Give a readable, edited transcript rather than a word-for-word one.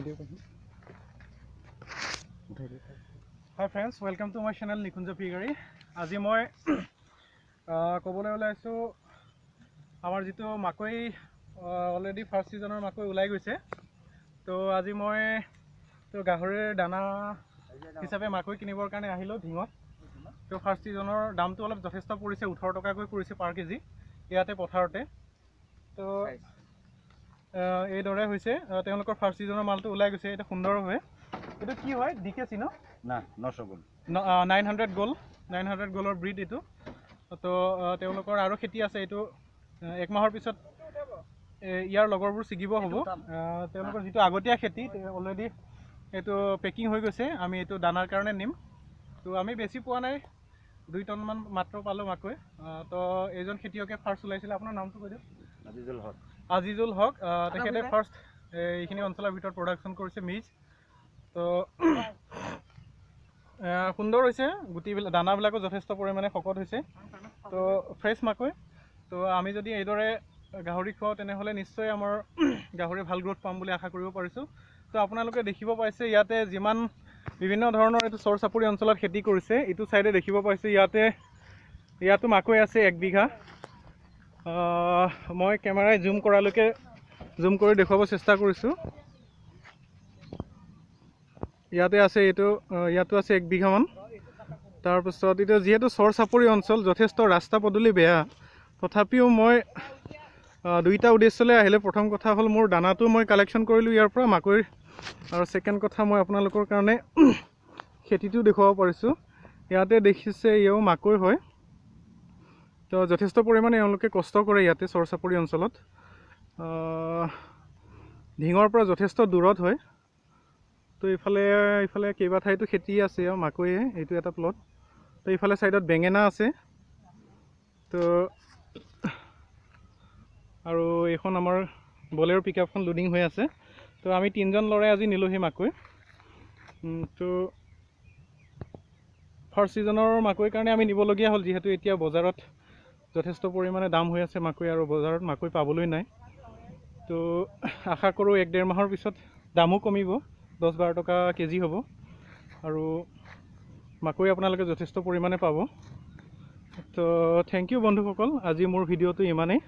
Hi friends, welcome to my channel Nikunja Pigari. আজি মই ক'বলৈ ওলাইছো আমাৰ যেটো মাকৈ অলৰেডি ফাৰ্স্ট সিজনৰ মাকৈ ওলাই গৈছে তো আজি মই তো গাহৰিৰ দানা হিচাপে মাকৈ কিনিবৰ কাৰণে আহিলো ধিঙত তো ফাৰ্স্ট সিজনৰ দামটো অলপ যথেষ্ট পৰিছে 18 টকাকৈ পৰিছে পাৰ কেজি ইয়াতে পথাৰতে তো এই দৰে হৈছে তেওঁলোকৰ ফাৰ্স্ট সিজনৰ মালটো ওলাই গৈছে এটা সুন্দৰ হয় এটা কি হয় ডিকেসি ন না 900 গোল 900 গোলৰ ব্ৰিড এটো তো তেওঁলোকৰ আৰু খেতি আছে এটো এক মাহৰ পিছত ইয়াৰ লগৰবোৰ সিগিব হ'ব তেওঁলোকৰ যেটো আগতীয়া খেতি অলৰেডি এটো পেকিং হৈ গৈছে আমি এটো দানাৰ কাৰণে নিম তো আমি বেছি পোৱা নাই 2 টন মান মাত্ৰ পালো মাকৈ তো এজন খেতিয়কে ফাৰ্স্ট ওলাইছিল আপোনাৰ নামটো কৈ দিয়ক আজিজুল হক তেখেতে ফাৰ্স্ট এইখিনি অঞ্চলৰ ভিতৰত প্ৰডাকশন কৰিছে মিজ তো সুন্দৰ হৈছে গুটি দানাবিলাকো যথেষ্ট পৰিমাণে শকত হৈছে তো ফ্ৰেছ মাকৈ তো আমি যদি এইদৰে গাহৰি খাও তেনেহলে নিশ্চয় আমাৰ গাহৰি ভাল গ্ৰোথ পাম বুলি আশা কৰিব পাৰিছো তো আপোনালোকে দেখিব পাইছে ইয়াতে যিমান বিভিন্ন ধৰণৰ এটো সৰ চাপৰি অঞ্চলত খেতি কৰিছে ইটো সাইডে দেখিব পাইছে ইয়াতো মাকৈ আছে 1 বিঘা মই ক্যামেৰাই জুম কৰালৈকে জুম কৰি দেখাব চেষ্টা কৰিছো ইয়াতে আছে এটো ইয়াতো আছে 1 বিঘা মান তাৰ পিছত এটো যেহেতু সৰ চাপৰি অঞ্চল যথেষ্ট ৰাস্তা পদূলি বেয়া তথাপিও মই দুইটা উদ্দেশ্যলৈ আহিলে প্ৰথম কথা হল মোৰ দানাটো মই কালেকচন কৰিলো ইয়াৰ পৰা মাকৈ আৰু সেকেন্ড কথা মই আপোনালোকৰ কাৰণে খেতিটো দেখাব পাৰিছো ইয়াতে দেখিছে ইও মাকৈ হয় তো যথেষ্ট পৰিমাণে এওঁলোকে কষ্ট কৰে ইয়াতে সৰ চাপৰি অঞ্চলত ধিঙৰ পৰা যথেষ্ট দূৰত হয় তো ইফালে কেইবা ঠাইতো খেতি আছে মাকৈয়ে এইটো এটা প্লট তো ইফালে সাইডত বেঙেনা আছে তো আৰু এখন আমাৰ বলেৰো পিকআপখন লোডিং হৈ আছে তো আমি তিনজন লৰাই আজি নিলোহি মাকৈ তো ফাৰ্স্ট সিজনৰ মাকৈ কাৰণে আমি নিবলগীয়া হল যেহেতু এতিয়া বজাৰত যথেষ্ট পৰিমাণে দাম হৈ আছে মাকৈ আৰু বজাৰত মাকৈ পাবলৈ নাই তো আশা কৰো 1.5 মাহৰ পিছত দামো কমিব 10-12 টকা কেজি হ'ব আৰু মাকৈ আপোনালোকে যথেষ্ট পৰিমাণে পাব তো থ্যাংক ইউ বন্ধুসকল আজি মোৰ ভিডিওটো ইমানেই